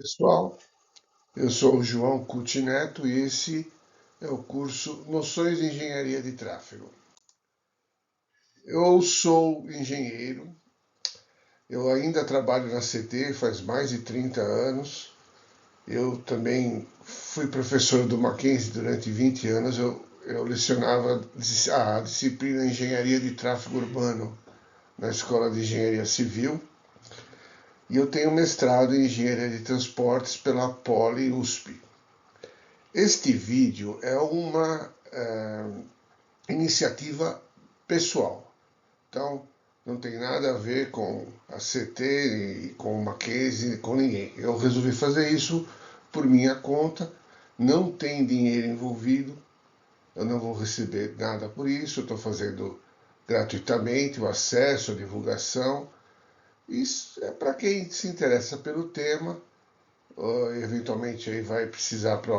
Pessoal, eu sou o João Cuti Neto e esse é o curso Noções de Engenharia de Tráfego. Eu sou engenheiro, eu ainda trabalho na CT faz mais de 30 anos. Eu também fui professor do Mackenzie durante 20 anos. Eu lecionava a disciplina Engenharia de Tráfego Urbano na Escola de Engenharia Civil. E eu tenho mestrado em Engenharia de Transportes pela Poli USP. Este vídeo é uma iniciativa pessoal. Então, não tem nada a ver com a CT, e com o Mackenzie, com ninguém. Eu resolvi fazer isso por minha conta, não tem dinheiro envolvido, eu não vou receber nada por isso, eu estou fazendo gratuitamente o acesso, a divulgação. Isso é para quem se interessa pelo tema, eventualmente aí vai precisar para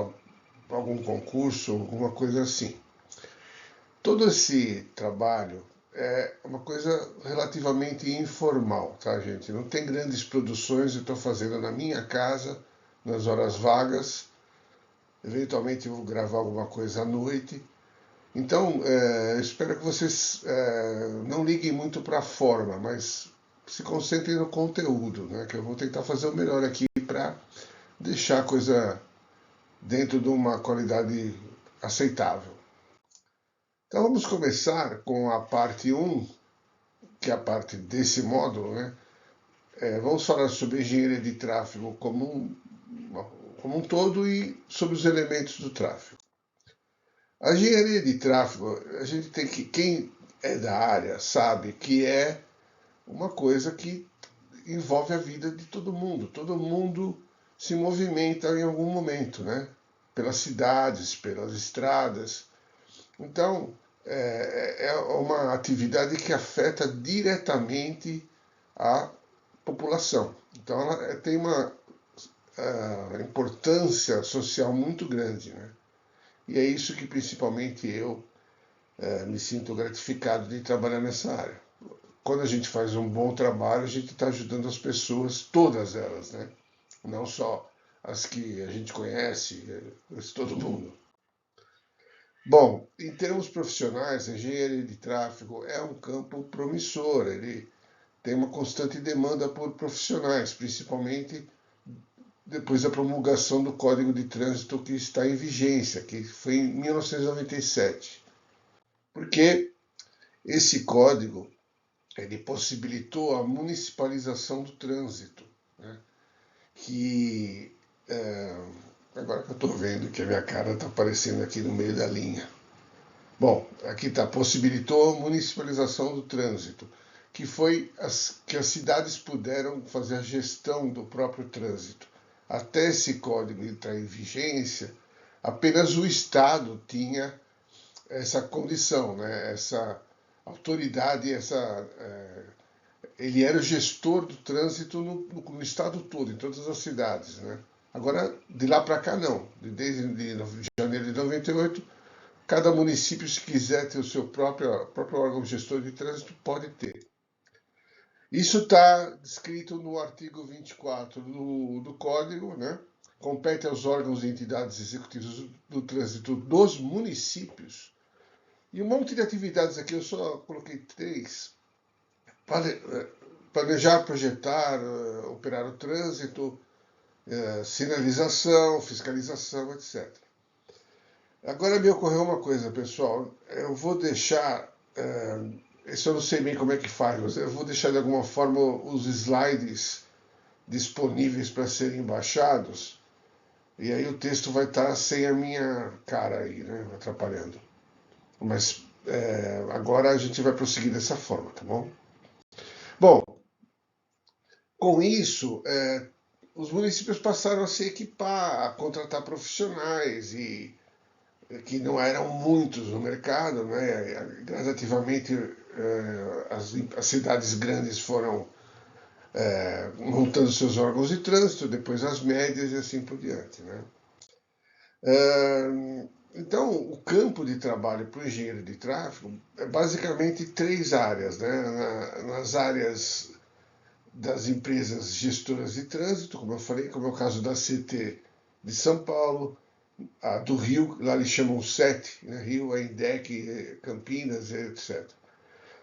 algum concurso, alguma coisa assim. Todo esse trabalho é uma coisa relativamente informal, tá, gente? Não tem grandes produções, eu estou fazendo na minha casa, nas horas vagas. Eventualmente eu vou gravar alguma coisa à noite. Então, espero que vocês não liguem muito para a forma, mas se concentrem no conteúdo, né? Que eu vou tentar fazer o melhor aqui para deixar a coisa dentro de uma qualidade aceitável. Então vamos começar com a parte um, que é a parte desse módulo, né? Vamos falar sobre engenharia de tráfego como um todo e sobre os elementos do tráfego. A engenharia de tráfego, a gente tem que, quem é da área sabe que é uma coisa que envolve a vida de todo mundo. Todo mundo se movimenta em algum momento, né? Pelas cidades, pelas estradas. Então, é uma atividade que afeta diretamente a população. Então, ela tem uma importância social muito grande, né? E é isso que principalmente eu me sinto gratificado de trabalhar nessa área. Quando a gente faz um bom trabalho, a gente está ajudando as pessoas, todas elas, né? Não só as que a gente conhece, mas todo mundo. Bom, em termos profissionais, a engenharia de tráfego é um campo promissor. Ele tem uma constante demanda por profissionais, principalmente depois da promulgação do Código de Trânsito que está em vigência, que foi em 1997. Porque esse código ele possibilitou a municipalização do trânsito, né? Que agora que eu estou vendo que a minha cara está aparecendo aqui no meio da linha. Bom, aqui está, possibilitou a municipalização do trânsito, que foi que as cidades puderam fazer a gestão do próprio trânsito. Até esse código entrar em vigência, apenas o Estado tinha essa condição, né? Essa autoridade, ele era o gestor do trânsito no estado todo, em todas as cidades, né? Agora, de lá para cá, não. Desde de janeiro de 98, cada município, se quiser ter o seu próprio órgão gestor de trânsito, pode ter. Isso está descrito no artigo 24 do Código, né? Compete aos órgãos e entidades executivas do trânsito dos municípios. E um monte de atividades aqui, eu só coloquei três. Planejar, projetar, operar o trânsito, sinalização, fiscalização, etc. Agora me ocorreu uma coisa, pessoal. Eu vou deixar. Isso eu não sei bem como é que faz, mas eu vou deixar de alguma forma os slides disponíveis para serem baixados. E aí o texto vai estar sem a minha cara aí, né? Atrapalhando. Mas agora a gente vai prosseguir dessa forma, tá bom? Bom, com isso, os municípios passaram a se equipar, a contratar profissionais e que não eram muitos no mercado, né? Gradativamente as cidades grandes foram montando seus órgãos de trânsito, depois as médias e assim por diante, né? Então, o campo de trabalho para o engenheiro de tráfego é basicamente três áreas, né? Nas áreas das empresas gestoras de trânsito, como eu falei, como é o caso da CT de São Paulo, a do Rio, lá eles chamam SET, né? Rio, a INDEC, Campinas, etc.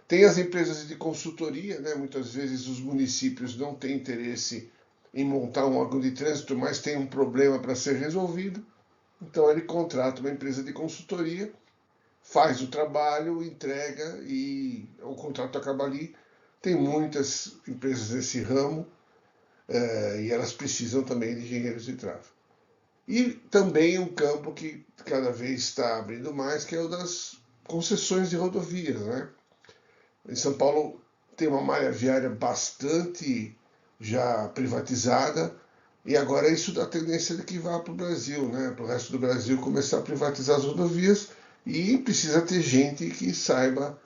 Tem as empresas de consultoria, né? Muitas vezes os municípios não têm interesse em montar um órgão de trânsito, mas tem um problema para ser resolvido. Então ele contrata uma empresa de consultoria, faz o trabalho, entrega e o contrato acaba ali. Tem muitas empresas nesse ramo e elas precisam também de engenheiros de tráfego. E também um campo que cada vez está abrindo mais, que é o das concessões de rodovias, né? Em São Paulo tem uma malha viária bastante já privatizada e agora isso dá tendência de que vá para o Brasil, né? Para o resto do Brasil começar a privatizar as rodovias e precisa ter gente que saiba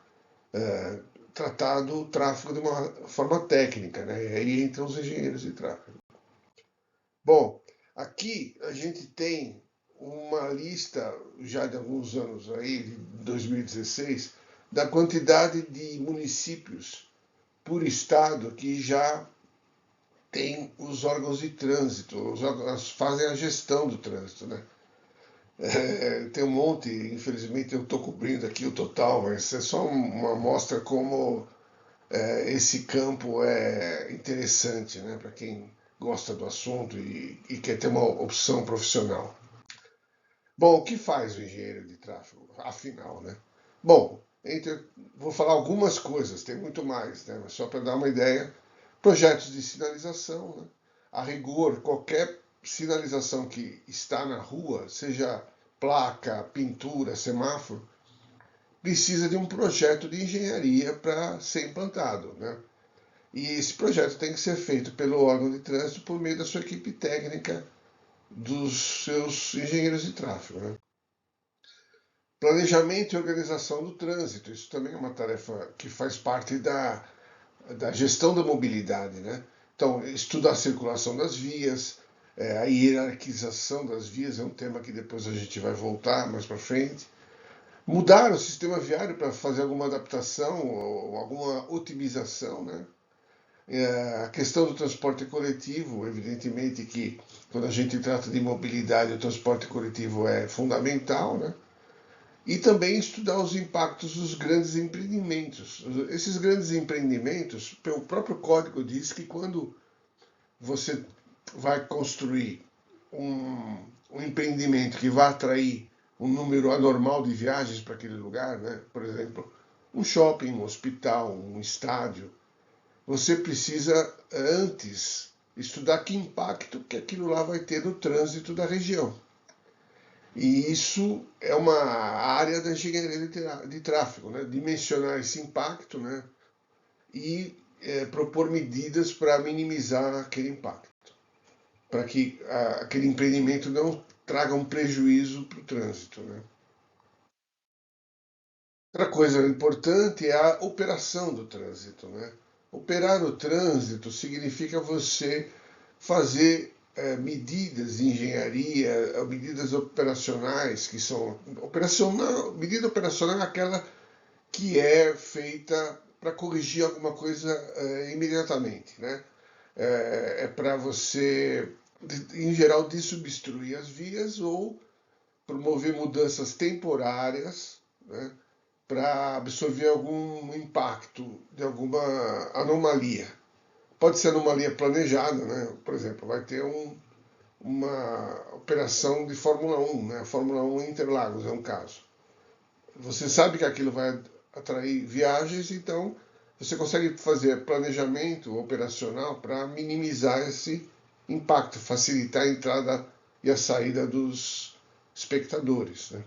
tratar do tráfego de uma forma técnica, né? E aí entram os engenheiros de tráfego. Bom, aqui a gente tem uma lista já de alguns anos aí, de 2016, da quantidade de municípios por estado que já tem os órgãos de trânsito, os órgãos fazem a gestão do trânsito, né? Tem um monte, infelizmente eu estou cobrindo aqui o total, mas é só uma amostra como esse campo é interessante, né, para quem gosta do assunto e quer ter uma opção profissional. Bom, o que faz o engenheiro de tráfego, afinal, né? Bom, vou falar algumas coisas, tem muito mais, né? Mas só para dar uma ideia, projetos de sinalização, né? A rigor, qualquer sinalização que está na rua, seja placa, pintura, semáforo, precisa de um projeto de engenharia para ser implantado, né? E esse projeto tem que ser feito pelo órgão de trânsito por meio da sua equipe técnica, dos seus engenheiros de tráfego, né? Planejamento e organização do trânsito, isso também é uma tarefa que faz parte da gestão da mobilidade, né? Então, estudar a circulação das vias, a hierarquização das vias é um tema que depois a gente vai voltar mais para frente. Mudar o sistema viário para fazer alguma adaptação ou alguma otimização, né? A questão do transporte coletivo, evidentemente que quando a gente trata de mobilidade, o transporte coletivo é fundamental, né? E também estudar os impactos dos grandes empreendimentos. Esses grandes empreendimentos, o próprio código diz que quando você vai construir um empreendimento que vai atrair um número anormal de viagens para aquele lugar, né? Por exemplo, um shopping, um hospital, um estádio, você precisa antes estudar que impacto que aquilo lá vai ter no trânsito da região. E isso é uma área da engenharia de tráfego, né? Dimensionar esse impacto, né? E propor medidas para minimizar aquele impacto, para que aquele empreendimento não traga um prejuízo para o trânsito, né? Outra coisa importante é a operação do trânsito, né? Operar o trânsito significa você fazer medidas de engenharia, medidas operacionais que são medida operacional é aquela que é feita para corrigir alguma coisa imediatamente, né? Para você, em geral, desobstruir as vias ou promover mudanças temporárias, né? Para absorver algum impacto de alguma anomalia. Pode ser anomalia planejada, né? Por exemplo, vai ter uma operação de Fórmula 1, né? A Fórmula 1 Interlagos é um caso. Você sabe que aquilo vai atrair viagens, então você consegue fazer planejamento operacional para minimizar esse impacto, facilitar a entrada e a saída dos espectadores, né?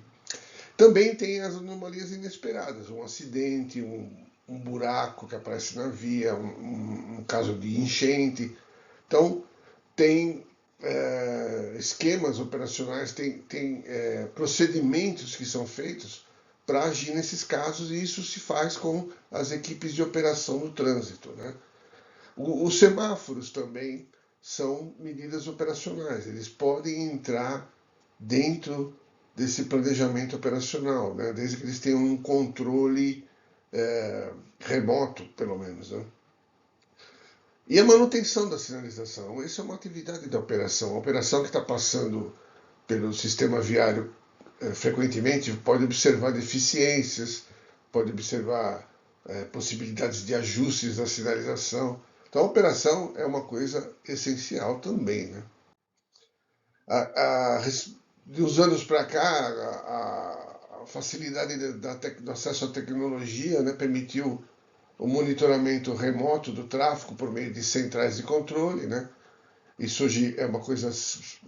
Também tem as anomalias inesperadas, um acidente, um buraco que aparece na via, um caso de enchente. Então, tem esquemas operacionais, tem procedimentos que são feitos para agir nesses casos e isso se faz com as equipes de operação no trânsito, né? Os semáforos também são medidas operacionais, eles podem entrar dentro desse planejamento operacional, né? Desde que eles tenham um controle remoto, pelo menos, né? E a manutenção da sinalização. Essa é uma atividade da operação. A operação que está passando pelo sistema viário frequentemente pode observar deficiências, pode observar possibilidades de ajustes na sinalização. Então, a operação é uma coisa essencial também. Né? De uns anos para cá, a facilidade do acesso à tecnologia, né, permitiu o monitoramento remoto do tráfego por meio de centrais de controle. Né? Isso hoje é uma coisa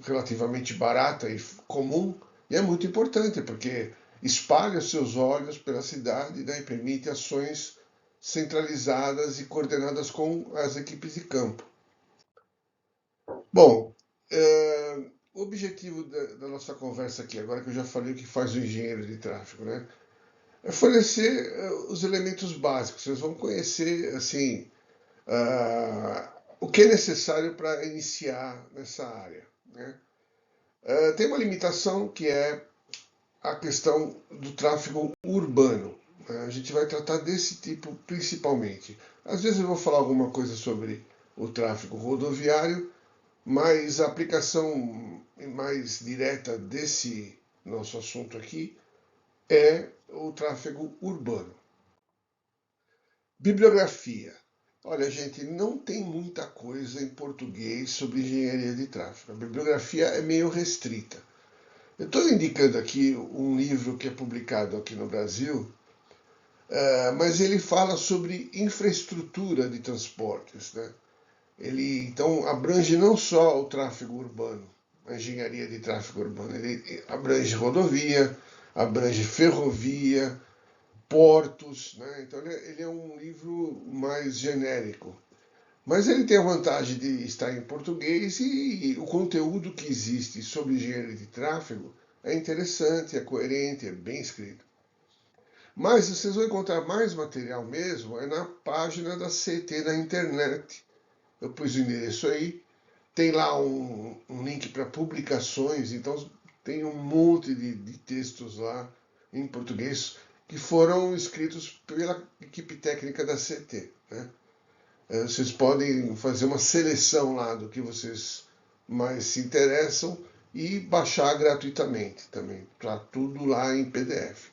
relativamente barata e comum, e é muito importante, porque espalha os seus olhos pela cidade, né, e permite ações centralizadas e coordenadas com as equipes de campo. Bom, o objetivo da nossa conversa aqui, agora que eu já falei o que faz o engenheiro de tráfego, né, é fornecer os elementos básicos. Vocês vão conhecer, assim, o que é necessário para iniciar nessa área. Né? Tem uma limitação que é a questão do tráfego urbano. Né? A gente vai tratar desse tipo principalmente. Às vezes eu vou falar alguma coisa sobre o tráfego rodoviário, mas a aplicação mais direta desse nosso assunto aqui é o tráfego urbano. Bibliografia. Olha, gente, não tem muita coisa em português sobre engenharia de tráfego. A bibliografia é meio restrita. Eu estou indicando aqui um livro que é publicado aqui no Brasil, mas ele fala sobre infraestrutura de transportes. Né? Ele, então, abrange não só o tráfego urbano, a engenharia de tráfego urbano, ele abrange rodovia, abrange ferrovia, portos. Né? Então, ele é um livro mais genérico. Mas ele tem a vantagem de estar em português e o conteúdo que existe sobre engenharia de tráfego é interessante, é coerente, é bem escrito. Mas vocês vão encontrar mais material mesmo na página da CT na internet. Eu pus o endereço aí. Tem lá um link para publicações, então tem um monte de textos lá em português que foram escritos pela equipe técnica da CT. Né? Vocês podem fazer uma seleção lá do que vocês mais se interessam e baixar gratuitamente também. Está tudo lá em PDF.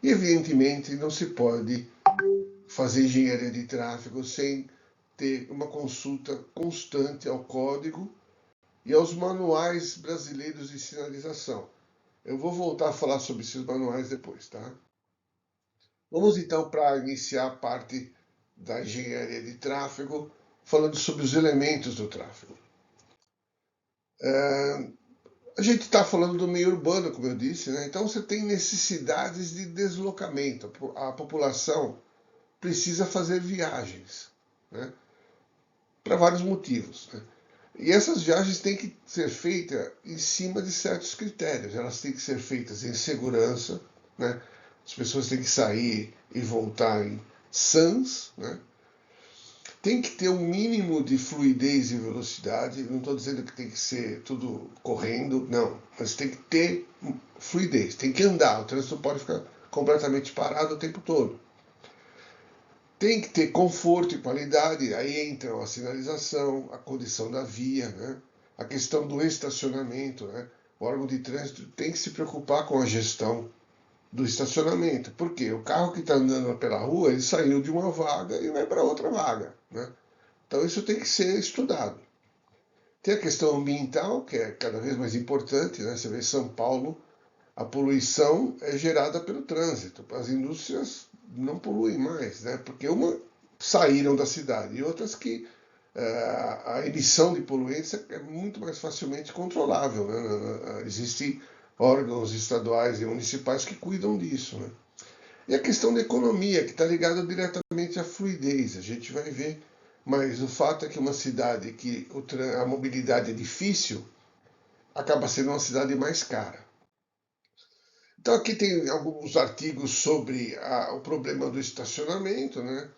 E, evidentemente, não se pode fazer engenharia de tráfego sem ter uma consulta constante ao código e aos manuais brasileiros de sinalização. Eu vou voltar a falar sobre esses manuais depois, tá? Vamos então para iniciar a parte da engenharia de tráfego, falando sobre os elementos do tráfego. A gente está falando do meio urbano, como eu disse, né? Então você tem necessidades de deslocamento. A população precisa fazer viagens, né? Para vários motivos. Né? E essas viagens têm que ser feitas em cima de certos critérios. Elas têm que ser feitas em segurança, né? As pessoas têm que sair e voltar em sãs, né? Tem que ter um mínimo de fluidez e velocidade. Não estou dizendo que tem que ser tudo correndo, não. Mas tem que ter fluidez, tem que andar. O trânsito pode ficar completamente parado o tempo todo. Tem que ter conforto e qualidade. Aí entram a sinalização, a condição da via, né? A questão do estacionamento. Né? O órgão de trânsito tem que se preocupar com a gestão do estacionamento. Por quê? O carro que está andando pela rua, ele saiu de uma vaga e vai para outra vaga. Né? Então isso tem que ser estudado. Tem a questão ambiental, que é cada vez mais importante. Né? Você vê São Paulo, a poluição é gerada pelo trânsito. As indústrias não poluem mais, né? Porque saíram da cidade e outras que a emissão de poluentes é muito mais facilmente controlável. Né? Existem órgãos estaduais e municipais que cuidam disso. Né? E a questão da economia, que está ligada diretamente à fluidez, a gente vai ver. Mas o fato é que uma cidade que a mobilidade é difícil, acaba sendo uma cidade mais cara. Então aqui tem alguns artigos sobre o problema do estacionamento, né?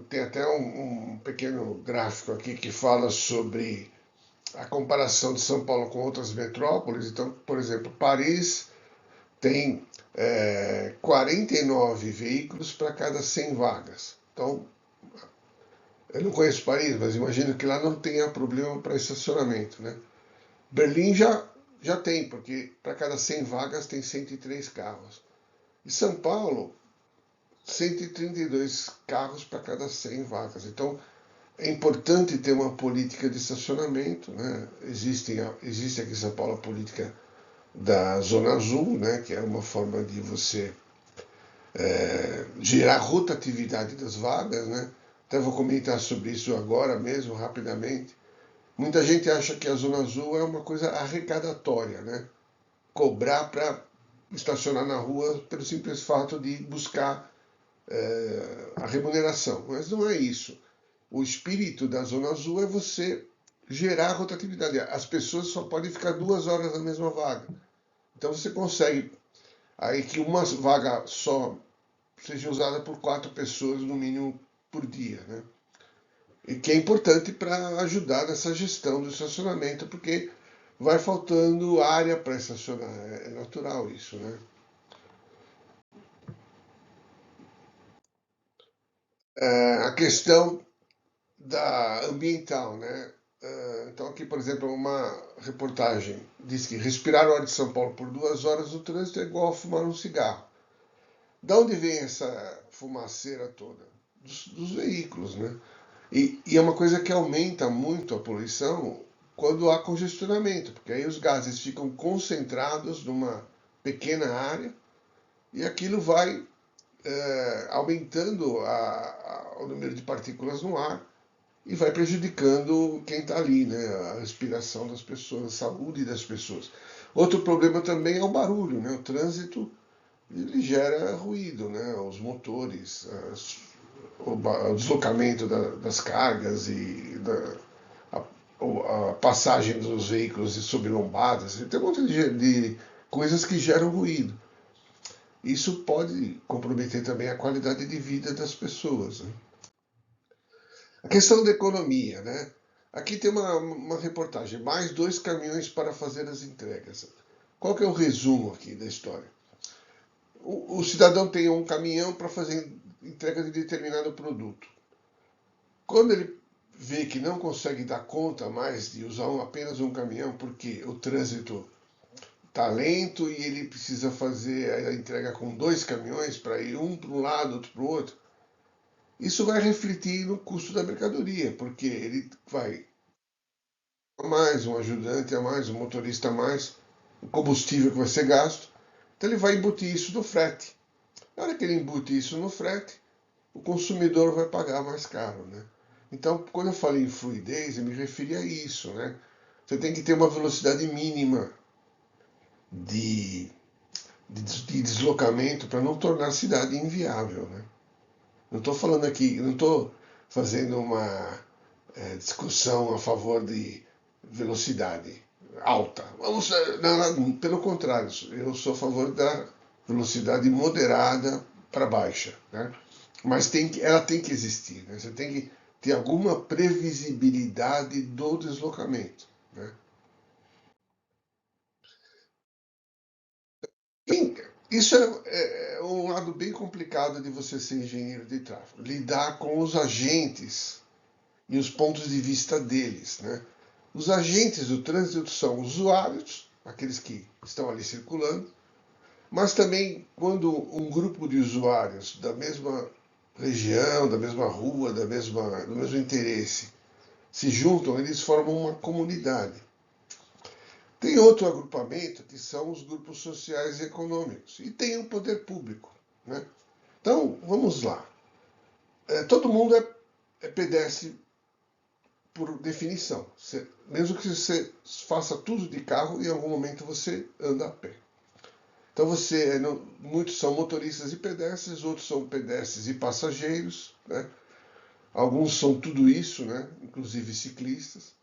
Tem até um pequeno gráfico aqui que fala sobre a comparação de São Paulo com outras metrópoles. Então, por exemplo, Paris tem 49 veículos para cada 100 vagas. Então, Eu não conheço Paris, mas imagino que lá não tenha problema para estacionamento, né? Berlim já tem, porque para cada 100 vagas tem 103 carros. E São Paulo, 132 carros para cada 100 vagas. Então, é importante ter uma política de estacionamento, né? Existe aqui em São Paulo a política da Zona Azul, né? Que é uma forma de você gerar rotatividade das vagas, né? Até vou comentar sobre isso agora mesmo, rapidamente. Muita gente acha que a Zona Azul é uma coisa arrecadatória, né? Cobrar para estacionar na rua pelo simples fato de buscar a remuneração. Mas não é isso. O espírito da Zona Azul é você gerar rotatividade. As pessoas só podem ficar 2 horas na mesma vaga. Então você consegue aí que uma vaga só seja usada por 4 pessoas no mínimo por dia, né? E que é importante para ajudar nessa gestão do estacionamento, porque vai faltando área para estacionar. É natural isso, né? A questão da ambiental, né? Então aqui, por exemplo, uma reportagem diz que respirar o ar de São Paulo por 2 horas no trânsito é igual a fumar um cigarro. Da onde vem essa fumaceira toda? Dos veículos, né? E é uma coisa que aumenta muito a poluição quando há congestionamento, porque aí os gases ficam concentrados numa pequena área e aquilo vai aumentando o número de partículas no ar e vai prejudicando quem está ali, né? A respiração das pessoas, a saúde das pessoas. Outro problema também é o barulho, né? O trânsito ele gera ruído, né? Os motores, o deslocamento das cargas e a passagem dos veículos sobre lombadas. Tem um monte de coisas que geram ruído. Isso pode comprometer também a qualidade de vida das pessoas, né? A questão da economia, né? Aqui tem uma reportagem, mais 2 caminhões para fazer as entregas. Qual que é o resumo aqui da história? O cidadão tem um caminhão para fazer entrega de determinado produto. Quando ele vê que não consegue dar conta mais de usar apenas um caminhão, porque o trânsito está lento e ele precisa fazer a entrega com 2 caminhões para ir um para um lado, outro para o outro, isso vai refletir no custo da mercadoria, porque ele vai a mais, um ajudante a mais, um motorista a mais, o combustível que vai ser gasto. Então ele vai embutir isso no frete. Na hora que ele embute isso no frete, o consumidor vai pagar mais caro, né? Então, quando eu falei em fluidez, eu me referi a isso, né? Você tem que ter uma velocidade mínima de, de deslocamento para não tornar a cidade inviável, né? Não estou falando aqui, não estou fazendo uma discussão a favor de velocidade alta. Não, não, pelo contrário, eu sou a favor da velocidade moderada para baixa, né? Mas ela tem que existir, né? Você tem que ter alguma previsibilidade do deslocamento, né? Isso é um lado bem complicado de você ser engenheiro de tráfego, lidar com os agentes e os pontos de vista deles, né? Os agentes do trânsito são usuários, aqueles que estão ali circulando, mas também quando um grupo de usuários da mesma região, da mesma rua, do mesmo interesse se juntam, eles formam uma comunidade. Tem outro agrupamento que são os grupos sociais e econômicos e tem o poder público, né? Então, vamos lá. Todo mundo é pedestre por definição. Mesmo que você faça tudo de carro, em algum momento você anda a pé. Então muitos são motoristas e pedestres, outros são pedestres e passageiros, né? Alguns são tudo isso, né? Inclusive ciclistas.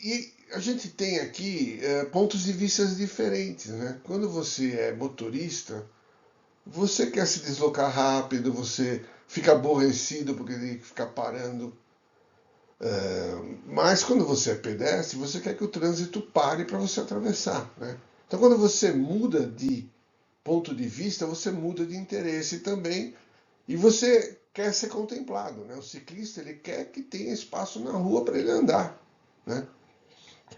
E a gente tem aqui pontos de vista diferentes, né? Quando você é motorista, você quer se deslocar rápido, você fica aborrecido porque tem que ficar parando. Mas quando você é pedestre, você quer que o trânsito pare para você atravessar, né? Então quando você muda de ponto de vista, você muda de interesse também. E você quer ser contemplado, né? O ciclista ele quer que tenha espaço na rua para ele andar, né?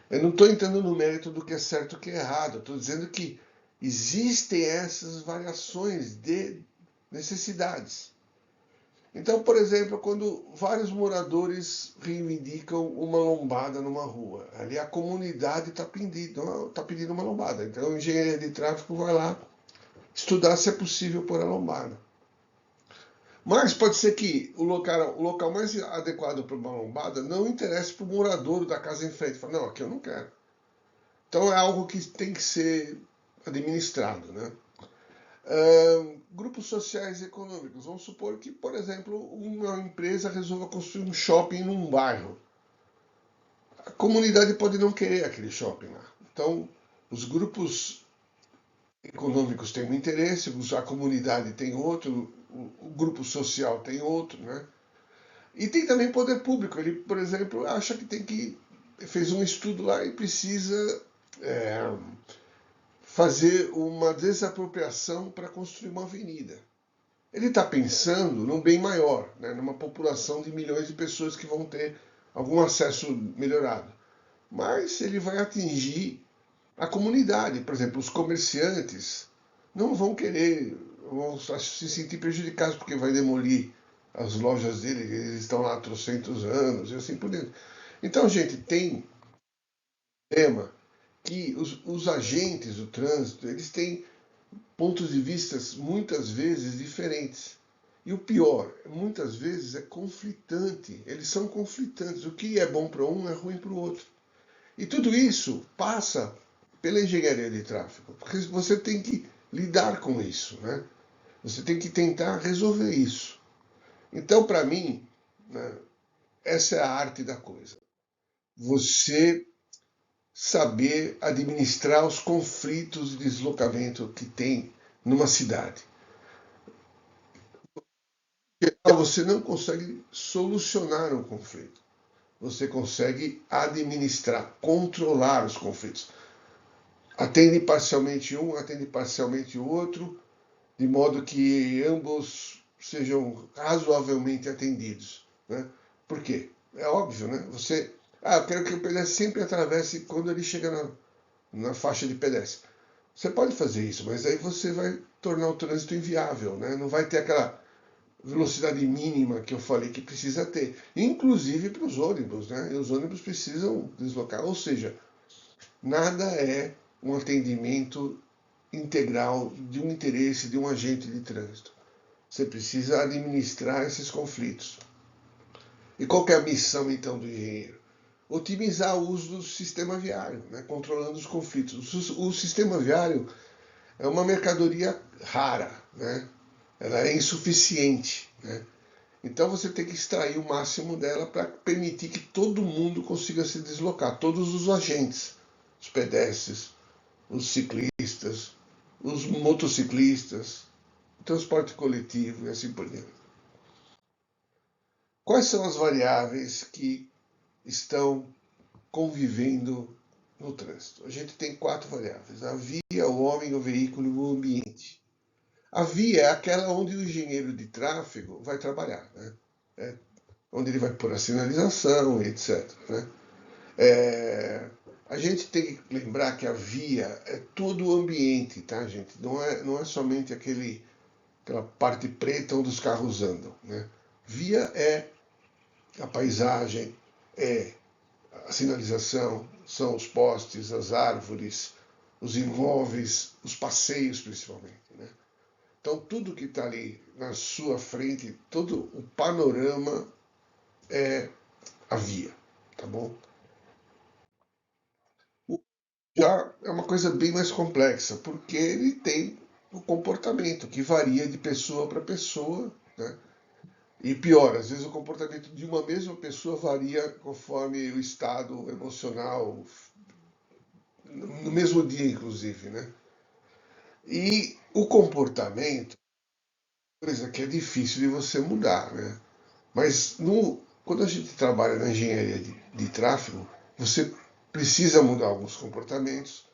Eu não estou entrando no mérito do que é certo e o que é errado. Estou dizendo que existem essas variações de necessidades. Então, por exemplo, quando vários moradores reivindicam uma lombada numa rua, ali a comunidade está pedindo uma lombada. Então, a engenharia de tráfego vai lá estudar se é possível pôr a lombada. Mas pode ser que o local mais adequado para uma lombada não interesse para o morador da casa em frente. Fala, não, aqui eu não quero. Então é algo que tem que ser administrado, né? Grupos sociais e econômicos. Vamos supor que, por exemplo, uma empresa resolva construir um shopping num bairro. A comunidade pode não querer aquele shopping lá. Então, os grupos econômicos têm um interesse, a comunidade tem outro, o grupo social tem outro, né? E tem também poder público. Ele, por exemplo, acha que fez um estudo lá e precisa fazer uma desapropriação para construir uma avenida. Ele está pensando num bem maior, né, numa população de milhões de pessoas que vão ter algum acesso melhorado. Mas ele vai atingir a comunidade. Por exemplo, os comerciantes não vão querer, vão se sentir prejudicados porque vai demolir as lojas dele, eles estão lá há trocentos anos e assim por diante. Então, gente, tem tema que os agentes do trânsito, eles têm pontos de vista muitas vezes diferentes. E o pior, muitas vezes é conflitante. Eles são conflitantes. O que é bom para um é ruim para o outro. E tudo isso passa pela engenharia de tráfego, porque você tem que lidar com isso, né? Você tem que tentar resolver isso. Então, para mim, né, essa é a arte da coisa. Você saber administrar os conflitos de deslocamento que tem numa cidade. Você não consegue solucionar um conflito. Você consegue administrar, controlar os conflitos. Atende parcialmente um, atende parcialmente o outro, de modo que ambos sejam razoavelmente atendidos, né? Por quê? É óbvio, né? Eu quero que o pedestre sempre atravesse quando ele chega na faixa de pedestre. Você pode fazer isso, mas aí você vai tornar o trânsito inviável, né? Não vai ter aquela velocidade mínima que eu falei que precisa ter, inclusive para os ônibus, né? E os ônibus precisam deslocar, ou seja, nada é um atendimento integral de um interesse de um agente de trânsito. Você precisa administrar esses conflitos. E qual que é a missão então do engenheiro? Otimizar o uso do sistema viário, né? Controlando os conflitos. O sistema viário é uma mercadoria rara, né? Ela é insuficiente, né? Então você tem que extrair o máximo dela para permitir que todo mundo consiga se deslocar, todos os agentes, os pedestres, os ciclistas, os motociclistas, o transporte coletivo e assim por diante. Quais são as variáveis que estão convivendo no trânsito? A gente tem 4 variáveis: a via, o homem, o veículo e o ambiente. A via é aquela onde o engenheiro de tráfego vai trabalhar, né? Onde ele vai pôr a sinalização, etc. Né? A gente tem que lembrar que a via é todo o ambiente, tá, gente? Não é somente aquela parte preta onde os carros andam, né? Via é a paisagem, é a sinalização, são os postes, as árvores, os imóveis, os passeios principalmente, né? Então tudo que está ali na sua frente, todo o panorama é a via, tá bom? Já é uma coisa bem mais complexa, porque ele tem o comportamento que varia de pessoa para pessoa, né? E pior, às vezes o comportamento de uma mesma pessoa varia conforme o estado emocional, no mesmo dia, inclusive, né? E o comportamento é uma coisa que é difícil de você mudar, né? Mas quando a gente trabalha na engenharia de tráfego, você precisa mudar alguns comportamentos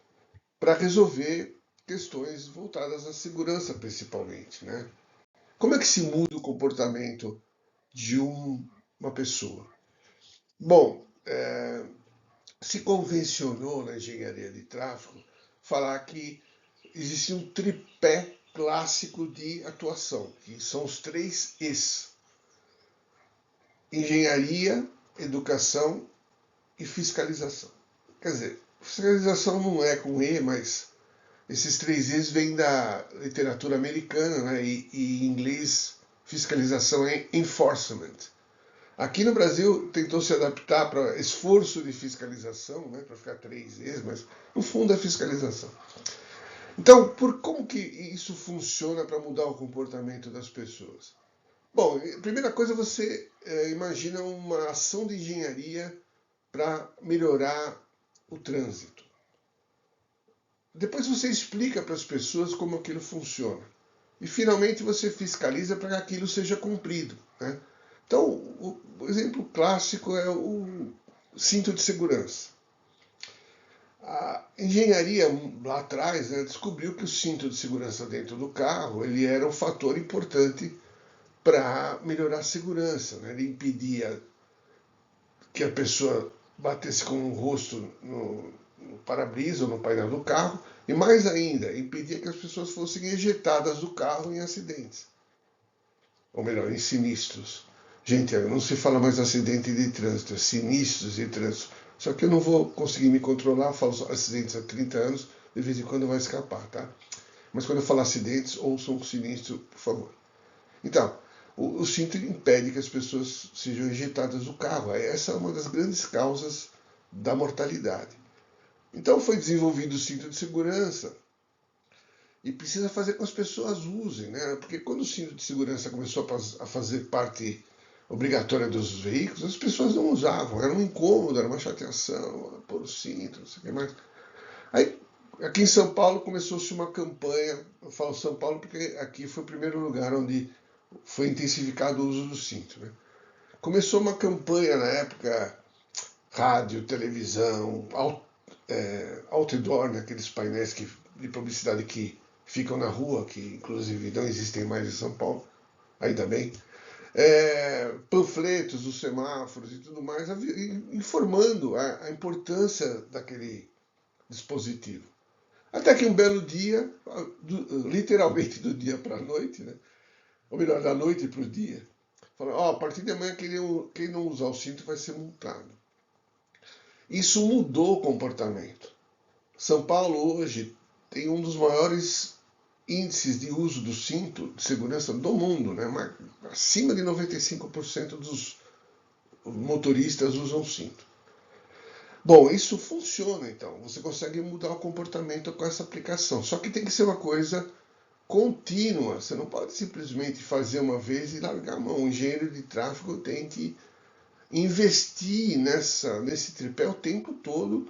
para resolver questões voltadas à segurança, principalmente, né? Como é que se muda o comportamento de uma pessoa? Bom, se convencionou na engenharia de tráfego falar que existe um tripé clássico de atuação, que são os 3 Es: engenharia, educação e fiscalização. Quer dizer, fiscalização não é com E, mas esses 3 Es vêm da literatura americana, né? E em inglês fiscalização é enforcement. Aqui no Brasil tentou se adaptar para esforço de fiscalização, né, para ficar 3 Es, mas no fundo é fiscalização. Então, como que isso funciona para mudar o comportamento das pessoas? Bom, a primeira coisa, você imagina uma ação de engenharia para melhorar o trânsito. Depois você explica para as pessoas como aquilo funciona. E finalmente você fiscaliza para que aquilo seja cumprido, né? Então, o exemplo clássico é o cinto de segurança. A engenharia lá atrás, né, descobriu que o cinto de segurança dentro do carro ele era um fator importante para melhorar a segurança, né? Ele impedia que a pessoa batesse com o rosto no para-brisa ou no painel do carro, e mais ainda, impedia que as pessoas fossem ejetadas do carro em acidentes. Ou melhor, em sinistros. Gente, não se fala mais acidente de trânsito, é sinistros de trânsito. Só que eu não vou conseguir me controlar, falo acidentes há 30 anos, de vez em quando vai escapar, tá? Mas quando eu falar acidentes, ouçam sinistro, por favor. Então, o cinto impede que as pessoas sejam ejetadas do carro. Essa é uma das grandes causas da mortalidade. Então foi desenvolvido o cinto de segurança e precisa fazer com que as pessoas usem, né? Porque quando o cinto de segurança começou a fazer parte obrigatória dos veículos, as pessoas não usavam, era um incômodo, era uma chateação, pôr o cinto, não sei o que mais. Aí, aqui em São Paulo começou-se uma campanha, eu falo São Paulo porque aqui foi o primeiro lugar onde foi intensificado o uso do cinto, né? Começou uma campanha na época, rádio, televisão, outdoor, né, aqueles painéis de publicidade que ficam na rua, que inclusive não existem mais em São Paulo, ainda bem. Panfletos dos semáforos e tudo mais, informando a importância daquele dispositivo. Até que um belo dia, literalmente do dia para a noite, né? Ou melhor, da noite para o dia, falaram, a partir de amanhã quem não usar o cinto vai ser multado. Isso mudou o comportamento. São Paulo hoje tem um dos maiores índices de uso do cinto de segurança do mundo, né? Acima de 95% dos motoristas usam cinto. Bom, isso funciona então, você consegue mudar o comportamento com essa aplicação, só que tem que ser uma coisa contínua, você não pode simplesmente fazer uma vez e largar a mão. O engenheiro de tráfego tem que investir nesse tripé o tempo todo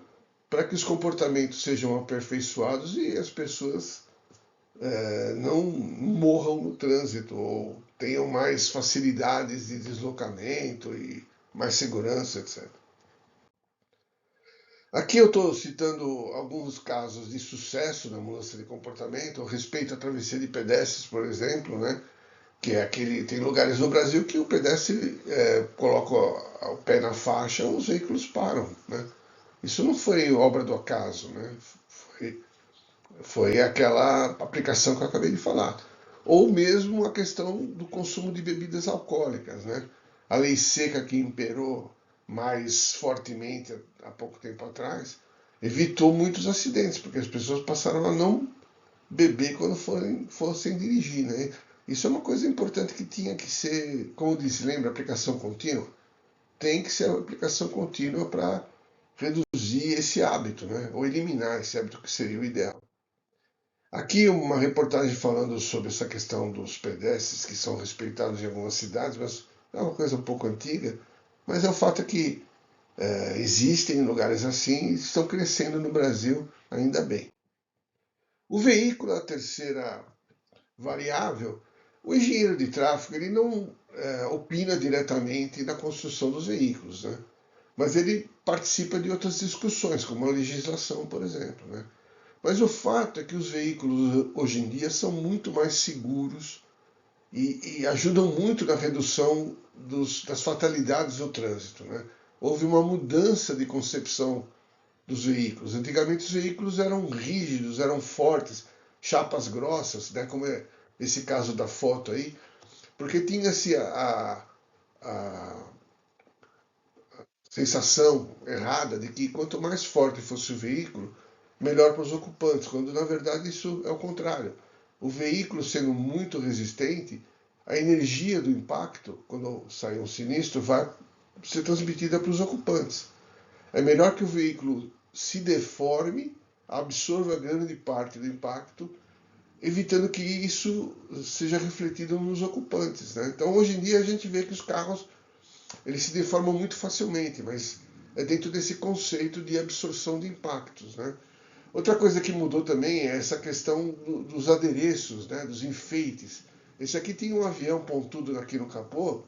para que os comportamentos sejam aperfeiçoados e as pessoas não morram no trânsito ou tenham mais facilidades de deslocamento e mais segurança, etc. Aqui eu estou citando alguns casos de sucesso na mudança de comportamento, respeito à travessia de pedestres, por exemplo, né? Que é tem lugares no Brasil que o pedestre coloca o pé na faixa, os veículos param, né? Isso não foi obra do acaso, né? Foi aquela aplicação que eu acabei de falar. Ou mesmo a questão do consumo de bebidas alcoólicas, né? A lei seca que imperou mais fortemente há pouco tempo atrás evitou muitos acidentes, porque as pessoas passaram a não beber quando fossem dirigir, né? Isso é uma coisa importante que tinha que ser, como eu disse, lembra, aplicação contínua? Tem que ser uma aplicação contínua para reduzir esse hábito, né? Ou eliminar esse hábito, que seria o ideal. Aqui uma reportagem falando sobre essa questão dos pedestres que são respeitados em algumas cidades, mas é uma coisa um pouco antiga, mas o fato é que existem lugares assim e estão crescendo no Brasil, ainda bem. O veículo, a terceira variável, o engenheiro de tráfego ele não opina diretamente na construção dos veículos, né? Mas ele participa de outras discussões, como a legislação, por exemplo, né? Mas o fato é que os veículos hoje em dia são muito mais seguros e ajudam muito na redução das fatalidades no trânsito, né? Houve uma mudança de concepção dos veículos. Antigamente os veículos eram rígidos, eram fortes, chapas grossas, né? Como é esse caso da foto aí, porque tinha-se a sensação errada de que quanto mais forte fosse o veículo, melhor para os ocupantes, quando na verdade isso é o contrário. O veículo sendo muito resistente, a energia do impacto, quando sai um sinistro, vai ser transmitida para os ocupantes. É melhor que o veículo se deforme, absorva grande parte do impacto, evitando que isso seja refletido nos ocupantes, né? Então, hoje em dia, a gente vê que os carros eles se deformam muito facilmente, mas é dentro desse conceito de absorção de impactos, né? Outra coisa que mudou também é essa questão dos adereços, né, dos enfeites. Esse aqui tinha um avião pontudo aqui no capô,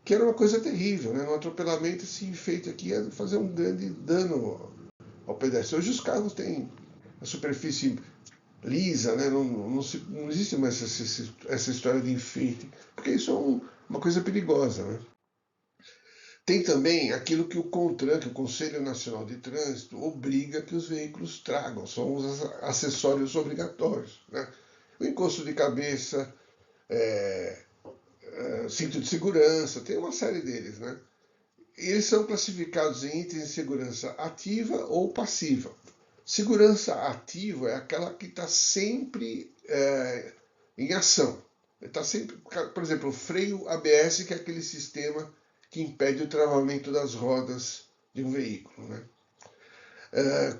que era uma coisa terrível, né? No atropelamento, esse enfeite aqui ia fazer um grande dano ao pedestre. Hoje os carros têm a superfície lisa, né? Não existe mais essa história de enfeite, porque isso é uma coisa perigosa, né? Tem também aquilo que o CONTRAN, que o Conselho Nacional de Trânsito, obriga que os veículos tragam, são os acessórios obrigatórios, né? O encosto de cabeça, é, cinto de segurança, tem uma série deles, né? E eles são classificados em itens de segurança ativa ou passiva. Segurança ativa é aquela que está sempre em ação. Está sempre, por exemplo, o freio ABS, que é aquele sistema que impede o travamento das rodas de um veículo, né?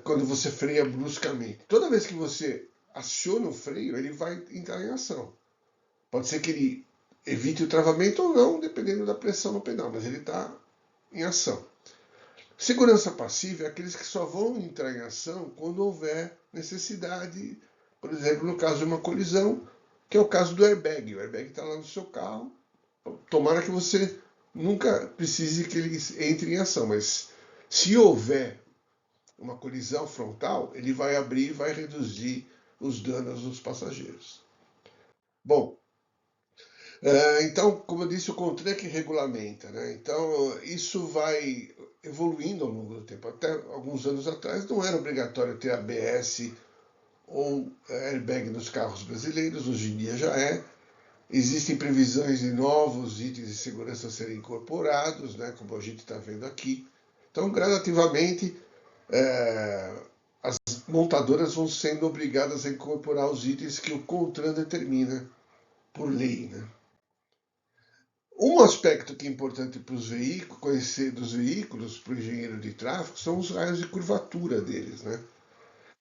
Quando você freia bruscamente. Toda vez que você aciona o freio, ele vai entrar em ação. Pode ser que ele evite o travamento ou não, dependendo da pressão no pedal, mas ele está em ação. Segurança passiva é aqueles que só vão entrar em ação quando houver necessidade, por exemplo, no caso de uma colisão, que é o caso do airbag. O airbag está lá no seu carro. Tomara que você nunca precise que ele entre em ação, mas se houver uma colisão frontal, ele vai abrir e vai reduzir os danos dos passageiros. Bom, então, como eu disse, o CONTRAN que regulamenta, né? Então, isso vai evoluindo ao longo do tempo. Até alguns anos atrás não era obrigatório ter ABS ou airbag nos carros brasileiros, hoje em dia já é. Existem previsões de novos itens de segurança serem incorporados, né, como a gente está vendo aqui. Então, gradativamente, as montadoras vão sendo obrigadas a incorporar os itens que o CONTRAN determina por lei, né? Um aspecto que é importante para os veículos, conhecer dos veículos, para o engenheiro de tráfego, são os raios de curvatura deles, né?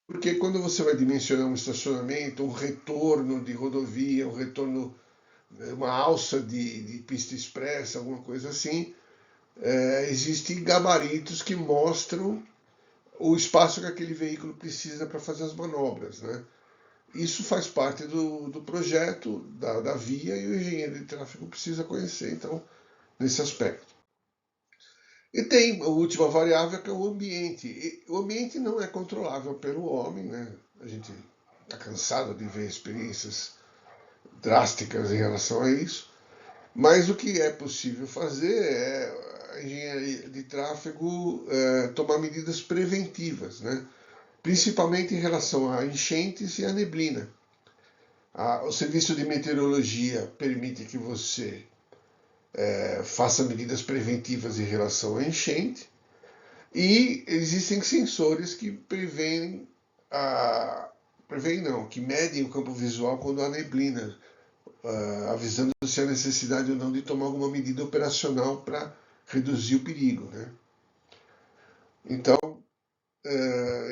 Porque quando você vai dimensionar um estacionamento, um retorno de rodovia, um retorno, uma alça de pista expressa, alguma coisa assim, existem gabaritos que mostram o espaço que aquele veículo precisa para fazer as manobras, né? Isso faz parte do projeto, da via, e o engenheiro de tráfego precisa conhecer, então, nesse aspecto. E tem a última variável que é o ambiente. E o ambiente não é controlável pelo homem, né? A gente está cansado de ver experiências drásticas em relação a isso, mas o que é possível fazer é a engenharia de tráfego tomar medidas preventivas, né? Principalmente em relação a enchentes e a neblina. O serviço de meteorologia permite que você faça medidas preventivas em relação à enchente, e existem sensores que preveem não, que medem o campo visual quando há neblina, avisando se há necessidade ou não de tomar alguma medida operacional para reduzir o perigo, né? Então,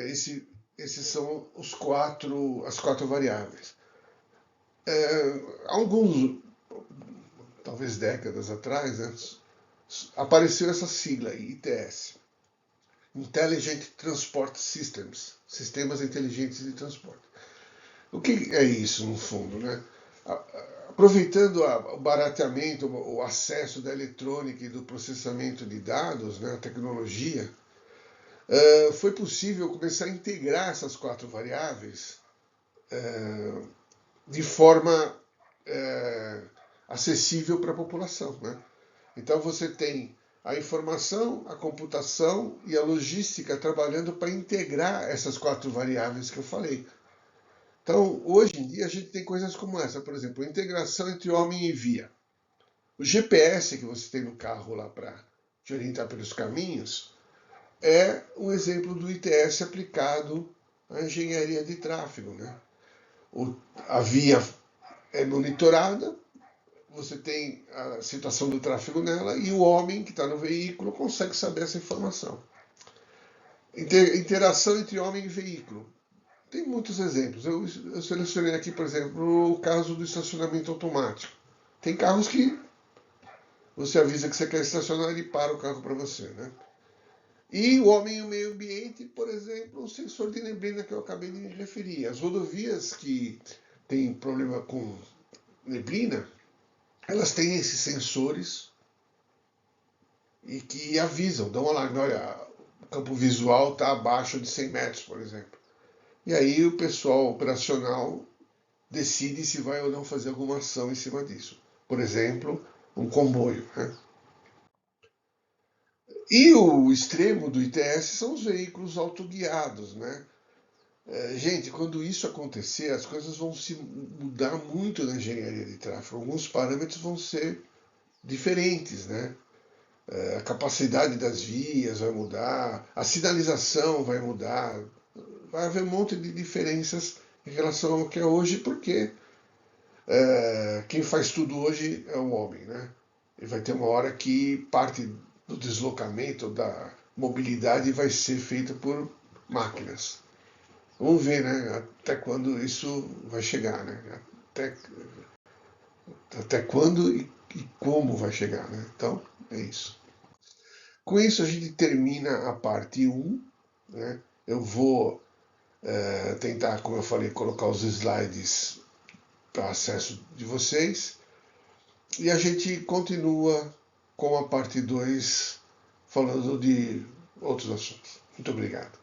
esses são as quatro variáveis. Alguns, talvez décadas atrás, né, apareceu essa sigla aí, ITS, Intelligent Transport Systems, Sistemas Inteligentes de Transporte. O que é isso, no fundo, né? Aproveitando o barateamento, o acesso da eletrônica e do processamento de dados, né, a tecnologia, foi possível começar a integrar essas quatro variáveis de forma acessível para a população, né? Então você tem a informação, a computação e a logística trabalhando para integrar essas 4 variáveis que eu falei. Então, hoje em dia, a gente tem coisas como essa, por exemplo, a integração entre homem e via. O GPS que você tem no carro lá para te orientar pelos caminhos é um exemplo do ITS aplicado à engenharia de tráfego, né? A via é monitorada, você tem a situação do tráfego nela e o homem que está no veículo consegue saber essa informação. Interação entre homem e veículo. Tem muitos exemplos. Eu selecionei aqui, por exemplo, o caso do estacionamento automático. Tem carros que você avisa que você quer estacionar, ele para o carro para você, né? E o homem e o meio ambiente, por exemplo, o sensor de neblina que eu acabei de me referir. As rodovias que têm problema com neblina, elas têm esses sensores e que avisam, dão um alarme, olha, o campo visual está abaixo de 100 metros, por exemplo. E aí o pessoal operacional decide se vai ou não fazer alguma ação em cima disso. Por exemplo, um comboio, né? E o extremo do ITS são os veículos autoguiados, né? Gente, quando isso acontecer, as coisas vão se mudar muito na engenharia de tráfego. Alguns parâmetros vão ser diferentes, né? A capacidade das vias vai mudar, a sinalização vai mudar, vai haver um monte de diferenças em relação ao que é hoje, porque quem faz tudo hoje é o homem, né? E vai ter uma hora que parte do deslocamento, da mobilidade vai ser feita por máquinas. Vamos ver, né? Até quando isso vai chegar, né? Até quando e como vai chegar, né? Então, é isso. Com isso, a gente termina a parte 1, né? Eu vou tentar, como eu falei, colocar os slides para acesso de vocês. E a gente continua com a parte 2, falando de outros assuntos. Muito obrigado.